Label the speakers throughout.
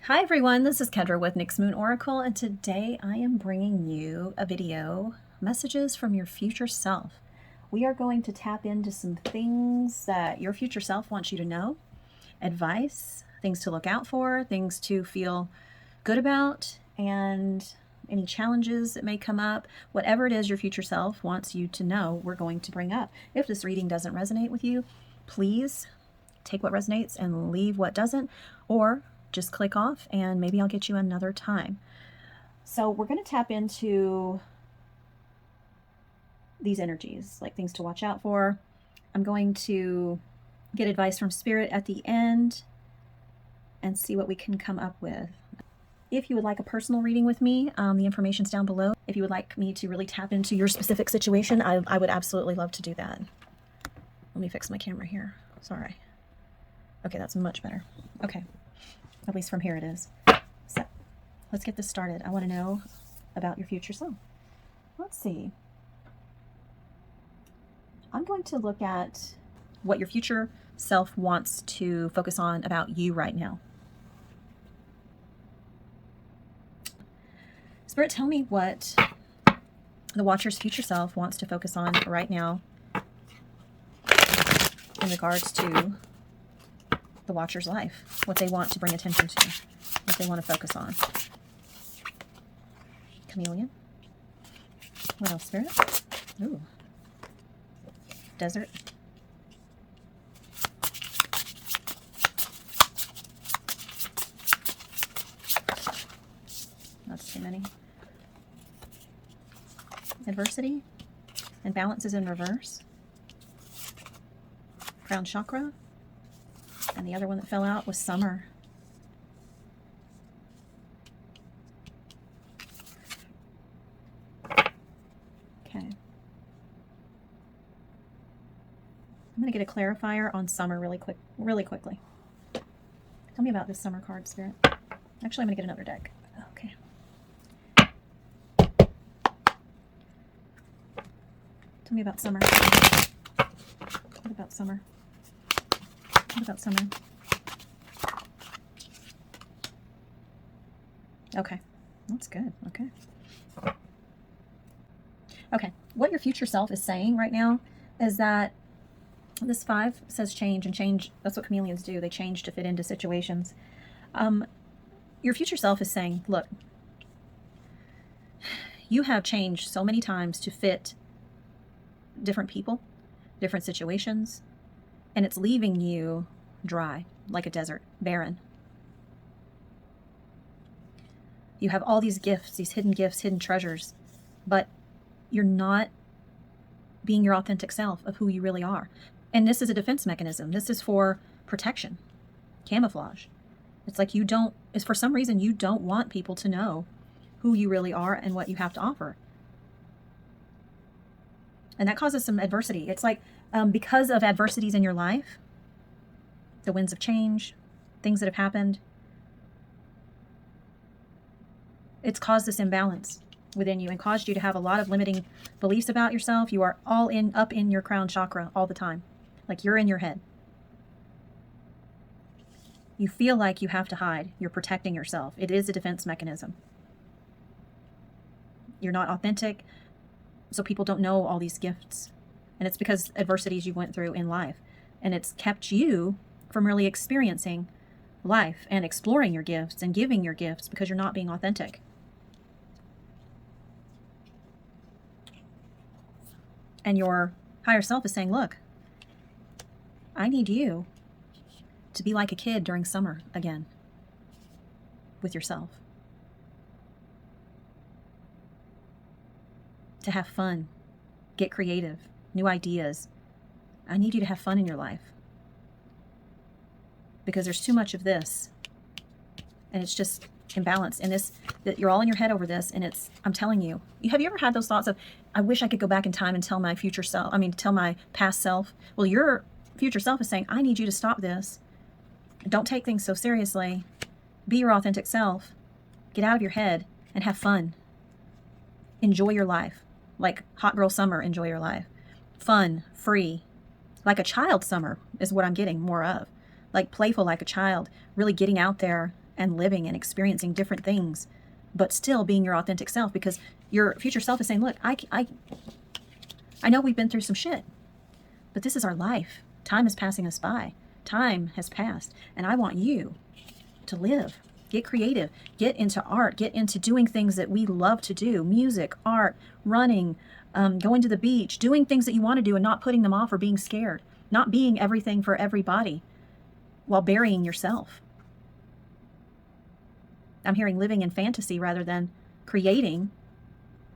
Speaker 1: Hi everyone, this is Kedra with NyxMoonOracle, and today I am bringing you a video, messages from your future self. We are going to tap into some things that your future self wants you to know, advice, things to look out for, things to feel good about, and any challenges that may come up. Whatever it is your future self wants you to know, we're going to bring up. If this reading doesn't resonate with you, please take what resonates and leave what doesn't, or just click off and maybe I'll get you another time. So we're going to tap into these energies, like things to watch out for. I'm going to get advice from Spirit at the end and see what we can come up with. If you would like a personal reading with me, the information's down below. If you would like me to really tap into your specific situation, I would absolutely love to do that. Let me fix my camera here. Sorry. Okay, that's much better. Okay. At least from here it is. So let's get this started. I want to know about your future self. Let's see. I'm going to look at what your future self wants to focus on about you right now. Spirit, tell me what the Watcher's future self wants to focus on right now in regards to the Watcher's life, what they want to bring attention to, what they want to focus on. Chameleon. What else, Spirit? Ooh. Desert. That's too many. Adversity. And balance is in reverse. Crown chakra. And the other one that fell out was summer. Okay. I'm going to get a clarifier on summer really quickly. Tell me about this summer card, Spirit. Actually, I'm going to get another deck. Okay. Tell me about summer. What about summer? What about summer? Okay, that's good. Okay. Okay, what your future self is saying right now is that this 5 says change, and change, that's what chameleons do. They change to fit into situations. Your future self is saying, look, you have changed so many times to fit different people, different situations, and it's leaving you dry, like a desert, barren. You have all these gifts, hidden treasures, but you're not being your authentic self of who you really are. And this is a defense mechanism. This is for protection, camouflage. It's like for some reason you don't want people to know who you really are and what you have to offer. And that causes some adversity. It's like because of adversities in your life, the winds of change, things that have happened, it's caused this imbalance within you and caused you to have a lot of limiting beliefs about yourself. You are up in your crown chakra all the time. Like you're in your head. You feel like you have to hide. You're protecting yourself. It is a defense mechanism. You're not authentic, so people don't know all these gifts. And it's because adversities you went through in life. And it's kept you from really experiencing life and exploring your gifts and giving your gifts because you're not being authentic. And your higher self is saying, look, I need you to be like a kid during summer again with yourself. To have fun, get creative, new ideas. I need you to have fun in your life because there's too much of this and it's just imbalanced, and that you're all in your head over this, and I'm telling you, have you ever had those thoughts of, I wish I could go back in time and tell my tell my past self? Well, your future self is saying, I need you to stop this. Don't take things so seriously. Be your authentic self. Get out of your head and have fun. Enjoy your life. Like hot girl summer, enjoy your life. Fun, free. Like a child summer is what I'm getting more of. Like playful like a child. Really getting out there and living and experiencing different things, but still being your authentic self, because your future self is saying, look, I know we've been through some shit, but this is our life. Time is passing us by. Time has passed, and I want you to live. Get creative. Get into art. Get into doing things that we love to do. Music, art, running, going to the beach, doing things that you want to do and not putting them off or being scared. Not being everything for everybody while burying yourself. I'm hearing living in fantasy rather than creating,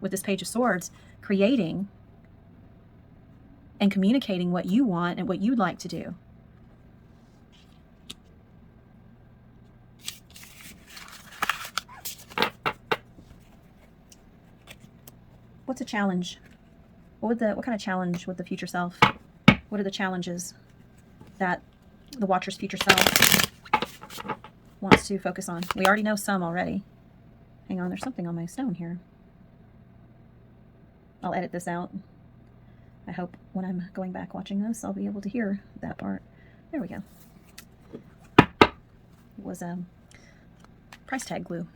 Speaker 1: with this Page of Swords, creating and communicating what you want and what you'd like to do. What's a challenge? What kind of challenge would the future self? What are the challenges that the Watcher's future self wants to focus on? We already know some already. Hang on, there's something on my stone here. I'll edit this out. I hope when I'm going back watching this, I'll be able to hear that part. There we go. It was price tag glue.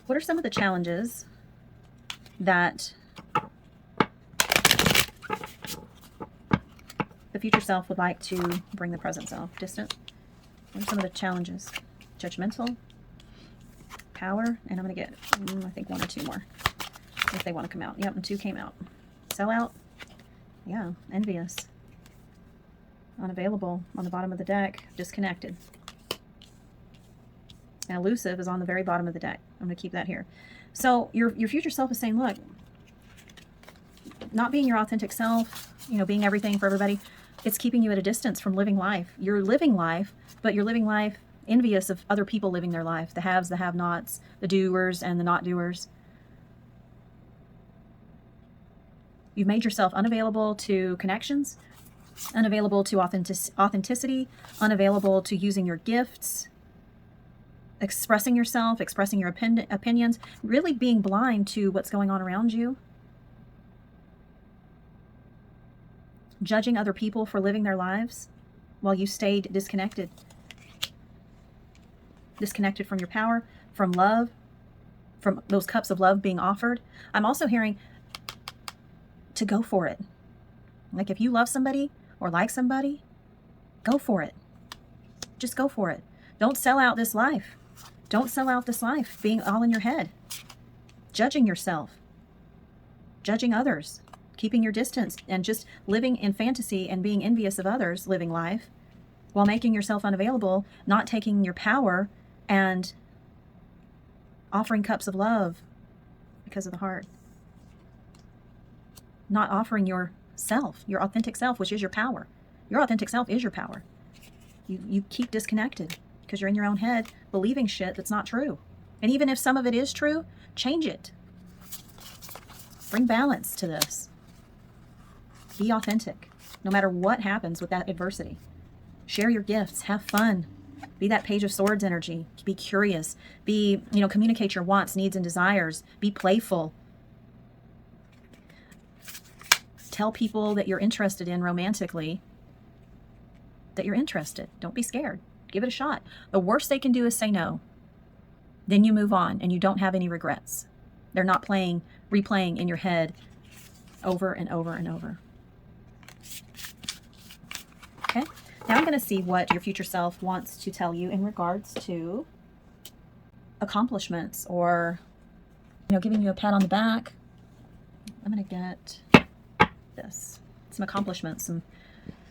Speaker 1: What are some of the challenges that the future self would like to bring the present self? Distant. What are some of the challenges? Judgmental. Power. And I'm going to get, I think, 1 or 2 more if they want to come out. Yep, and 2 came out. Sellout. Yeah, envious. Unavailable on the bottom of the deck. Disconnected. And elusive is on the very bottom of the deck. I'm going to keep that here. So your future self is saying, look, not being your authentic self, you know, being everything for everybody, it's keeping you at a distance from living life. You're living life, but you're living life envious of other people living their life, the haves, the have-nots, the doers and the not doers. You've made yourself unavailable to connections, unavailable to authenticity, unavailable to using your gifts, expressing yourself, expressing your opinions, really being blind to what's going on around you. Judging other people for living their lives while you stayed disconnected. Disconnected from your power, from love, from those cups of love being offered. I'm also hearing to go for it. Like if you love somebody or like somebody, go for it. Just go for it. Don't sell out this life. Don't sell out this life being all in your head. Judging yourself. Judging others. Keeping your distance and just living in fantasy and being envious of others living life while making yourself unavailable, not taking your power and offering cups of love because of the heart. Not offering yourself, your authentic self, which is your power. Your authentic self is your power. You keep disconnected because you're in your own head believing shit that's not true. And even if some of it is true, change it. Bring balance to this. Be authentic, no matter what happens with that adversity. Share your gifts. Have fun. Be that Page of Swords energy. Be curious. Communicate your wants, needs, and desires. Be playful. Tell people that you're interested in romantically that you're interested. Don't be scared. Give it a shot. The worst they can do is say no. Then you move on and you don't have any regrets. They're not replaying in your head over and over and over. Okay, now I'm going to see what your future self wants to tell you in regards to accomplishments or, giving you a pat on the back. I'm going to get this, some accomplishments, some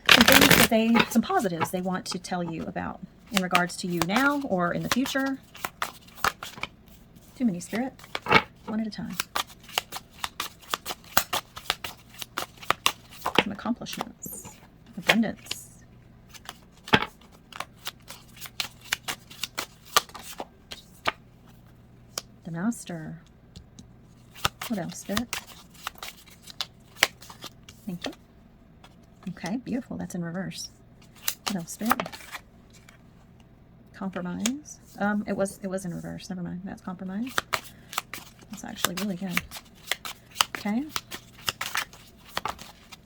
Speaker 1: things some positives they want to tell you about in regards to you now or in the future. Too many, Spirit. One at a time. Some accomplishments. Abundance. The Master. What else, Spirit? Thank you. Okay, beautiful. That's in reverse. What else, Spirit? Compromise. It was in reverse. Never mind. That's compromise. That's actually really good. Okay.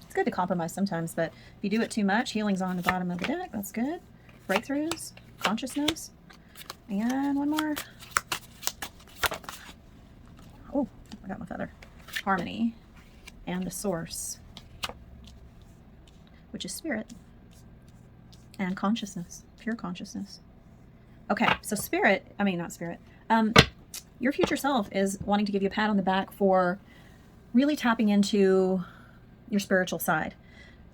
Speaker 1: It's good to compromise sometimes, but if you do it too much, healing's on the bottom of the deck. That's good. breakthroughs, consciousness, and one more. Oh, I got my feather. Harmony and the source, which is spirit and consciousness, pure consciousness. Okay, so your future self is wanting to give you a pat on the back for really tapping into your spiritual side,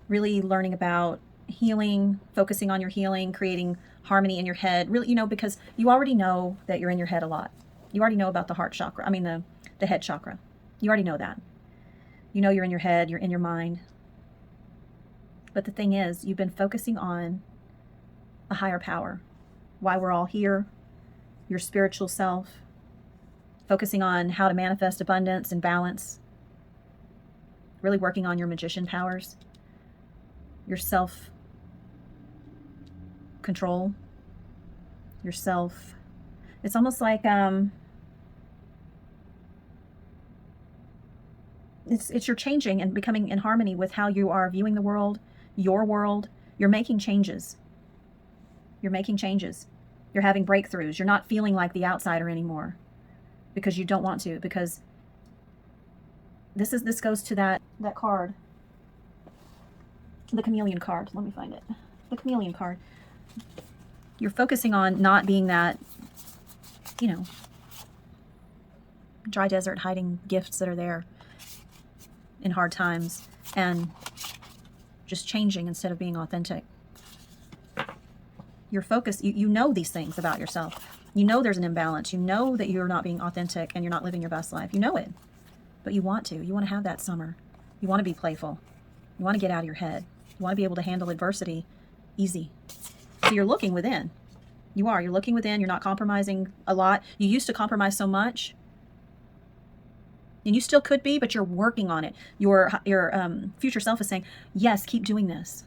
Speaker 1: really learning about healing, focusing on your healing, creating harmony in your head, really, you know, because you already know that you're in your head a lot. You already know about the heart chakra, the head chakra. You already know that. You know you're in your head, you're in your mind. But the thing is, you've been focusing on a higher power. Why we're all here, your spiritual self, focusing on how to manifest abundance and balance, really working on your magician powers, your self-control, yourself. It's almost like it's you're changing and becoming in harmony with how you are viewing the world, your world. You're making changes. You're making changes. You're having breakthroughs. You're not feeling like the outsider anymore because you don't want to, because this goes to that card. The chameleon card. Let me find it. The chameleon card. You're focusing on not being that, you know, dry desert hiding gifts that are there in hard times, and just changing instead of being authentic. Your focus, you know these things about yourself. You know there's an imbalance. You know that you're not being authentic and you're not living your best life. You know it, but you want to. You want to have that summer. You want to be playful. You want to get out of your head. You want to be able to handle adversity easy. So you're looking within. You're looking within. You're not compromising a lot. You used to compromise so much, and you still could be, but you're working on it. Your future self is saying, yes, keep doing this.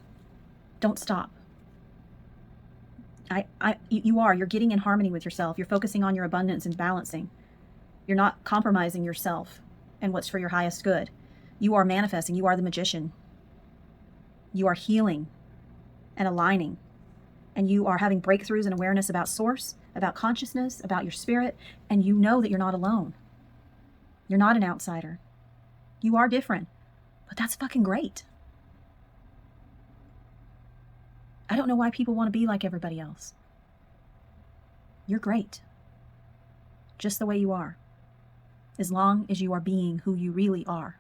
Speaker 1: Don't stop. You're getting in harmony with yourself. You're focusing on your abundance and balancing. You're not compromising yourself and what's for your highest good. You are manifesting. You are the magician. You are healing and aligning. And you are having breakthroughs and awareness about source, about consciousness, about your spirit. And you know that you're not alone. You're not an outsider. You are different. But that's fucking great. I don't know why people want to be like everybody else. You're great. Just the way you are. As long as you are being who you really are.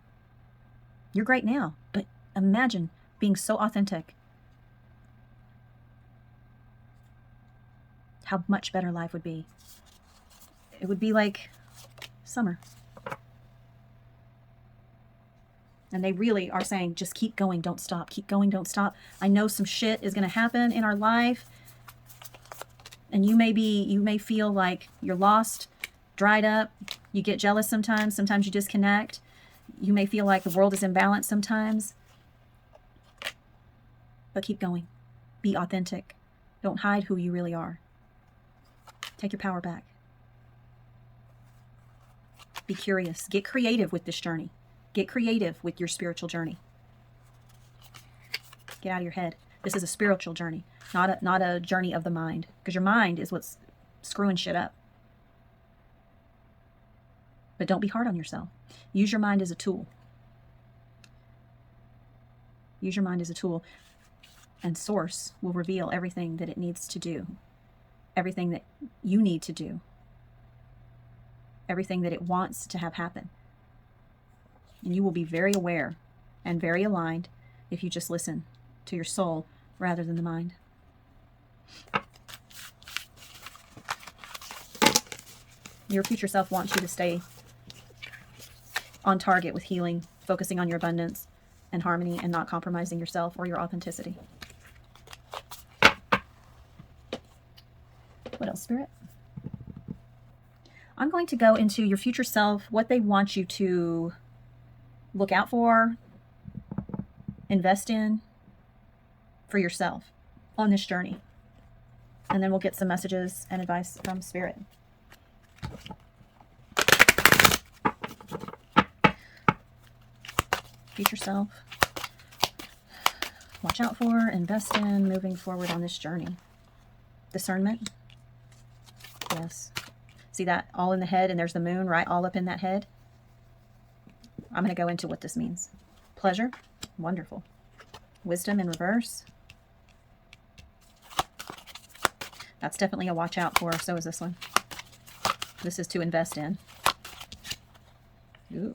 Speaker 1: You're great now, but imagine being so authentic. How much better life would be. It would be like summer. And they really are saying, just keep going, don't stop. Keep going, don't stop. I know some shit is going to happen in our life. And you may feel like you're lost, dried up. You get jealous sometimes. Sometimes you disconnect. You may feel like the world is imbalanced sometimes. But keep going. Be authentic. Don't hide who you really are. Take your power back. Be curious. Get creative with this journey. Get creative with your spiritual journey. Get out of your head. This is a spiritual journey, not a journey of the mind, because your mind is what's screwing shit up. But don't be hard on yourself. Use your mind as a tool. Use your mind as a tool, and Source will reveal everything that it needs to do, everything that you need to do, everything that it wants to have happen. And you will be very aware and very aligned if you just listen to your soul rather than the mind. Your future self wants you to stay on target with healing, focusing on your abundance and harmony, and not compromising yourself or your authenticity. What else, Spirit? I'm going to go into your future self, what they want you to look out for, invest in for yourself on this journey. And then we'll get some messages and advice from Spirit. Future self, watch out for, invest in, moving forward on this journey. Discernment. Yes. See that all in the head, and there's the moon right all up in that head. I'm going to go into what this means. Pleasure. Wonderful. Wisdom in reverse. That's definitely a watch out for. So is this one. This is to invest in. Ooh.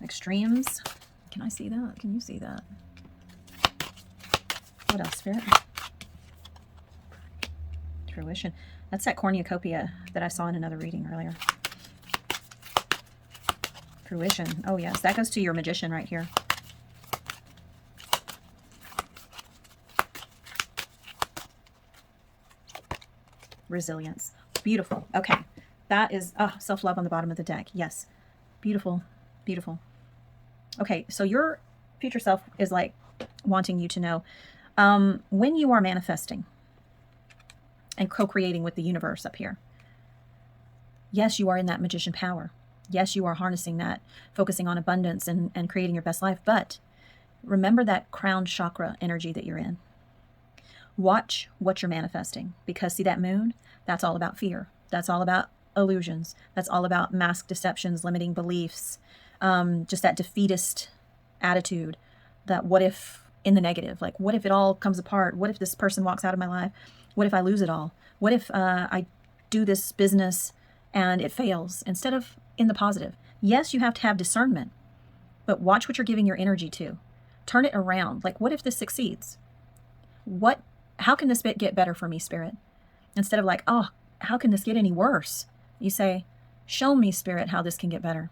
Speaker 1: Extremes. Can I see that? Can you see that? What else, Spirit? Fruition. That's that cornucopia that I saw in another reading earlier. Fruition. Oh, yes. That goes to your magician right here. Resilience. Beautiful. Okay. That is self-love on the bottom of the deck. Yes. Beautiful. Beautiful. Okay. So your future self is like wanting you to know when you are manifesting and co-creating with the universe up here. Yes, you are in that magician power. Yes, you are harnessing that, focusing on abundance and creating your best life. But remember that crown chakra energy that you're in. Watch what you're manifesting, because see that moon? That's all about fear. That's all about illusions. That's all about mask deceptions, limiting beliefs, just that defeatist attitude, that what if in the negative, like what if it all comes apart? What if this person walks out of my life? What if I lose it all? What if I do this business and it fails? Instead of in the positive. Yes, you have to have discernment, but watch what you're giving your energy to. Turn it around. Like, what if this succeeds? How can this bit get better for me, Spirit? Instead of like, oh, how can this get any worse? You say, show me, Spirit, how this can get better.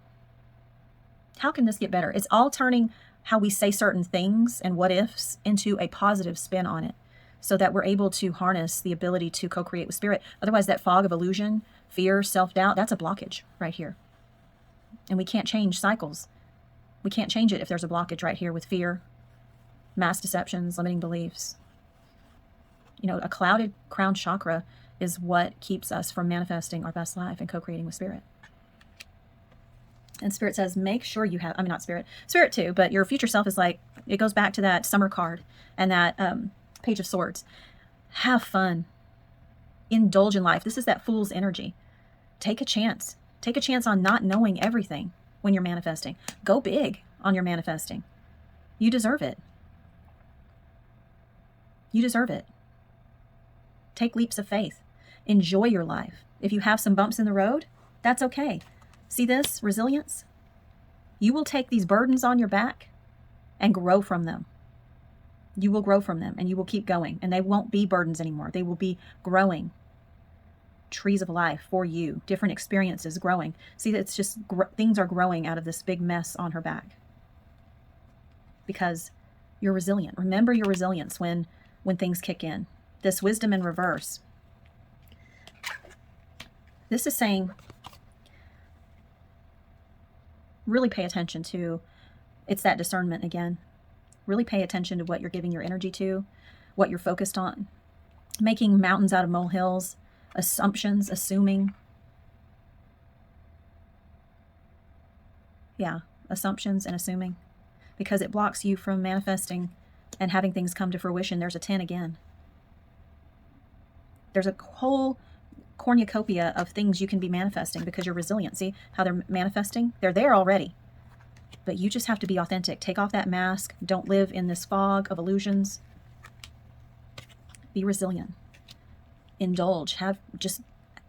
Speaker 1: How can this get better? It's all turning how we say certain things and what ifs into a positive spin on it, so that we're able to harness the ability to co-create with Spirit. Otherwise, that fog of illusion, fear, self-doubt, that's a blockage right here. And we can't change cycles. We can't change it if there's a blockage right here with fear, mass deceptions, limiting beliefs. You know, a clouded crown chakra is what keeps us from manifesting our best life and co-creating with Spirit. And Spirit says, make sure you have, not Spirit too, but your future self is like, it goes back to that summer card and that Page of Swords. Have fun. Indulge in life. This is that fool's energy. Take a chance. Take a chance on not knowing everything when you're manifesting. Go big on your manifesting. You deserve it. You deserve it. Take leaps of faith. Enjoy your life. If you have some bumps in the road, that's okay. See this? Resilience? You will take these burdens on your back and grow from them. You will grow from them and you will keep going. And they won't be burdens anymore. They will be growing trees of life for you. Different experiences growing. See, it's just things are growing out of this big mess on her back. Because you're resilient. Remember your resilience when things kick in. This wisdom in reverse. This is saying, really pay attention to, it's that discernment again. Really pay attention to what you're giving your energy to, what you're focused on. Making mountains out of molehills, assumptions, assuming. Yeah, assumptions and assuming. Because it blocks you from manifesting and having things come to fruition. There's a 10 again. There's a whole cornucopia of things you can be manifesting because you're resilient. See how they're manifesting? They're there already. But you just have to be authentic. Take off that mask. Don't live in this fog of illusions. Be resilient. Indulge. Just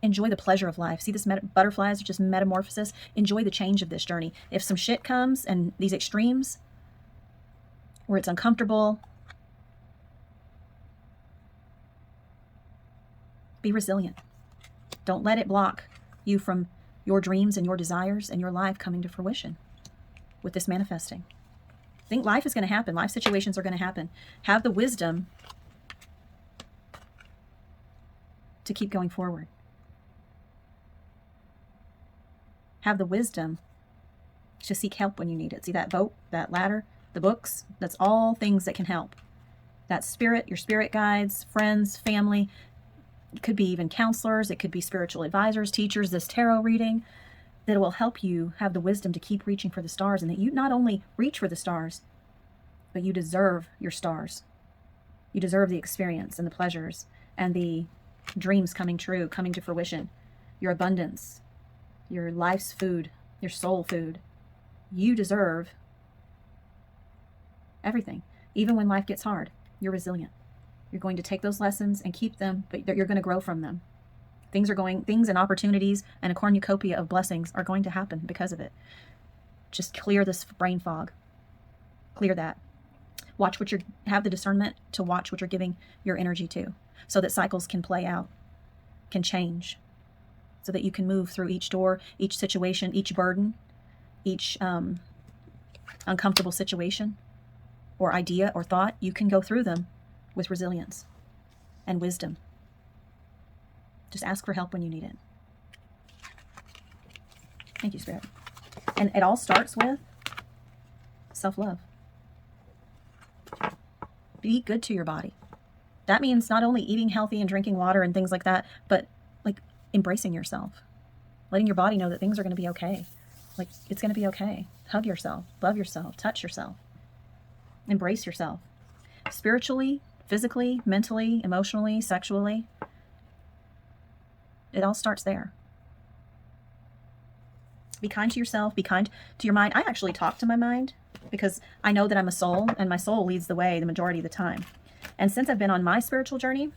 Speaker 1: enjoy the pleasure of life. See this butterflies are just metamorphosis. Enjoy the change of this journey. If some shit comes and these extremes where it's uncomfortable, be resilient. Don't let it block you from your dreams and your desires and your life coming to fruition with this manifesting. Think life is going to happen. Life situations are going to happen. Have the wisdom to keep going forward. Have the wisdom to seek help when you need it. See that boat, that ladder, the books? That's all things that can help. That spirit, your spirit guides, friends, family. It could be even counselors. It could be spiritual advisors, teachers, this tarot reading that will help you have the wisdom to keep reaching for the stars, and that you not only reach for the stars, but you deserve your stars. You deserve the experience and the pleasures and the dreams coming true, coming to fruition, your abundance, your life's food, your soul food. You deserve everything. Even when life gets hard, you're resilient. You're going to take those lessons and keep them, but you're going to grow from them. Things and opportunities and a cornucopia of blessings are going to happen because of it. Just clear this brain fog. Clear that. Have the discernment to watch what you're giving your energy to, so that cycles can play out, can change, so that you can move through each door, each situation, each burden, each uncomfortable situation or idea or thought. You can go through them with resilience and wisdom. Just ask for help when you need it. Thank you, Spirit. And it all starts with self-love. Be good to your body. That means not only eating healthy and drinking water and things like that, but like embracing yourself. Letting your body know that things are going to be okay. Like, it's going to be okay. Hug yourself. Love yourself. Touch yourself. Embrace yourself. Spiritually, physically, mentally, emotionally, sexually. It all starts there. Be kind to yourself. Be kind to your mind. I actually talk to my mind because I know that I'm a soul, and my soul leads the way the majority of the time. And since I've been on my spiritual journey,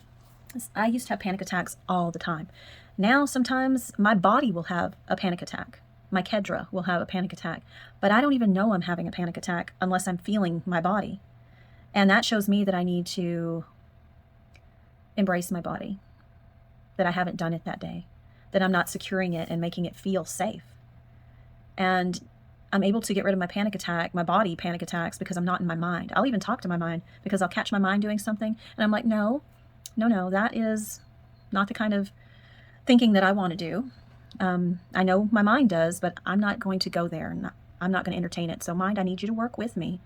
Speaker 1: I used to have panic attacks all the time. Now, sometimes my body will have a panic attack. My Kedra will have a panic attack. But I don't even know I'm having a panic attack unless I'm feeling my body. And that shows me that I need to embrace my body, that I haven't done it that day, that I'm not securing it and making it feel safe. And I'm able to get rid of my panic attack, my body panic attacks, because I'm not in my mind. I'll even talk to my mind because I'll catch my mind doing something. And I'm like, no, that is not the kind of thinking that I want to do. I know my mind does, but I'm not going to go there. I'm not going to entertain it. So mind, I need you to work with me,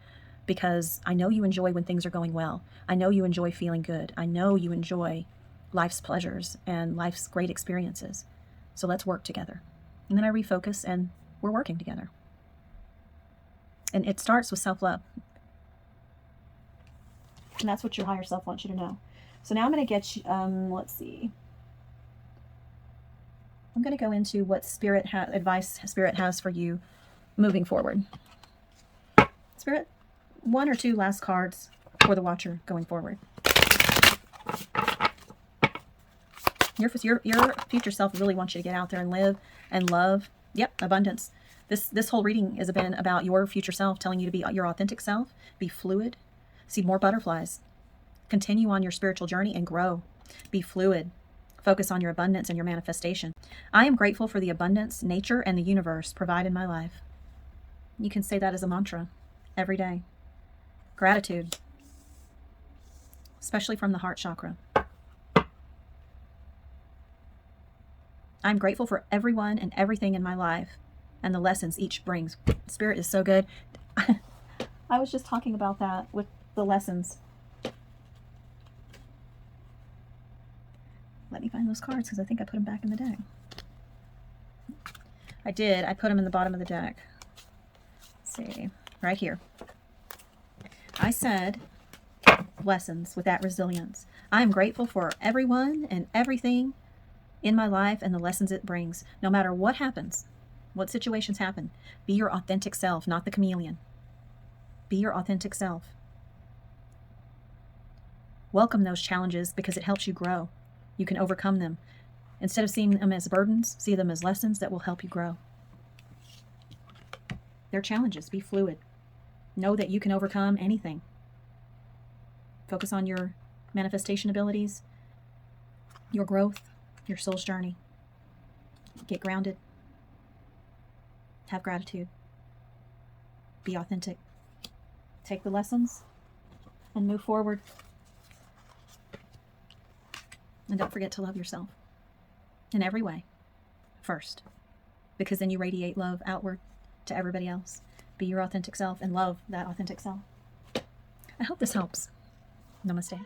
Speaker 1: because I know you enjoy when things are going well. I know you enjoy feeling good. I know you enjoy life's pleasures and life's great experiences. So let's work together. And then I refocus and we're working together. And it starts with self-love. And that's what your higher self wants you to know. So now I'm going to get you, let's see. I'm going to go into what advice Spirit has for you moving forward. Spirit, 1 or 2 last cards for the watcher going forward. Your future self really wants you to get out there and live and love. Yep, abundance. This whole reading has been about your future self, telling you to be your authentic self, be fluid, see more butterflies, continue on your spiritual journey and grow, be fluid, focus on your abundance and your manifestation. I am grateful for the abundance nature and the universe provide in my life. You can say that as a mantra every day. Gratitude, especially from the heart chakra. I'm grateful for everyone and everything in my life and the lessons each brings. Spirit is so good. I was just talking about that with the lessons. Let me find those cards because I think I put them back in the deck. I did. I put them in the bottom of the deck. Let's see. Right here. I said lessons with that resilience. I am grateful for everyone and everything in my life and the lessons it brings. No matter what happens, what situations happen, be your authentic self, not the chameleon. Be your authentic self. Welcome those challenges because it helps you grow. You can overcome them. Instead of seeing them as burdens, see them as lessons that will help you grow. They're challenges. Be fluid. Know that you can overcome anything. Focus on your manifestation abilities, your growth, your soul's journey. Get grounded. Have gratitude. Be authentic. Take the lessons and move forward. And don't forget to love yourself in every way first, because then you radiate love outward to everybody else. Be your authentic self and love that authentic self. I hope this helps. Namaste.